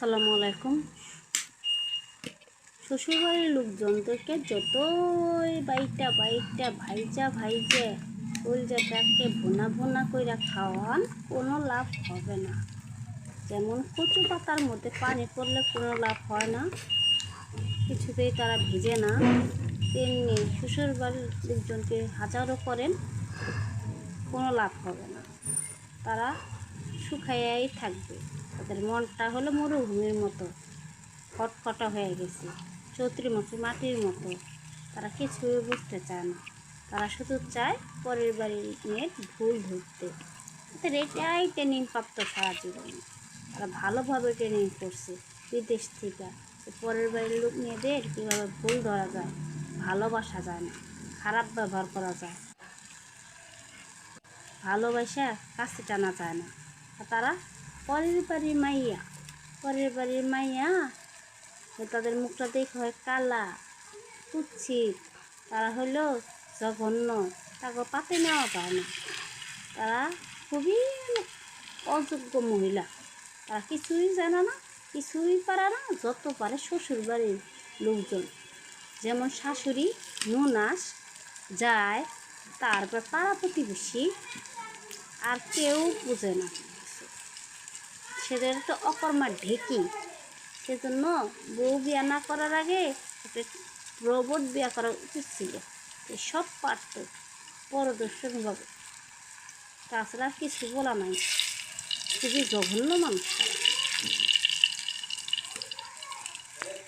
আসসালামু আলাইকুম। শ্বশুরবাড়ির লোকজনদেরকে যতই বাইটা বাইটা ভাইজা ভাইজে কলজাটাকে ভুনা ভুনা কইরা খাওয়ান, কোনো লাভ হবে না। যেমন কচু পাতার মধ্যে পানি পড়লে কোনো লাভ হয় না, কিছুতেই তারা ভিজে না, তেমনি শ্বশুরবাড়ির লোকজনকে হাজারও করেন, কোনো লাভ হবে না। তারা শুকাইয়াই থাকবে। তাদের মনটা হলো মরুভূমির মতো খটখটা হয়ে গেছে, চৌত্রি মাটির মতো। তারা কিছুই বুঝতে চায় না। তারা শুধু চায় পরের বাড়ির মেয়ের ভুল ধরতে। তাদের এটাই ট্রেনিং প্রাপ্ত সারা জীবনে। তারা ভালোভাবে ট্রেনিং করছে বিদেশ থেকে, পরের বাড়ির লোক মেয়েদের কীভাবে ভুল ধরা যায়, ভালোবাসা যায় না, খারাপ ব্যবহার করা যায়, ভালোবাসা কাছে টানা যায় না। তারা পরের বাড়ির মাইয়া তাদের মুখটা দেখে হয় কালা, কুৎসিত, তারা হলো জঘন্য, তাকে পাতে নেওয়া যায় না। তারা খুবই অযোগ্য মহিলা। তারা কিছুই জানে না, কিছুই পারে না। যত পারে শ্বশুর বাড়ির লোকজন, যেমন শাশুড়ি নুনাস যায়, তারপর পাড়া প্রতিবেশী, আর কেউ বুঝে না। সেদের তো অকর্মা ঢেকি। সেজন্য বউ বিয়া না করার আগে একটা রোবট বিয়া করা উচিত ছিল। সব পারত পরদর্শনভাবে, তাছাড়া কিছু বলা নাই। খুবই জঘন্য মানুষ তারা।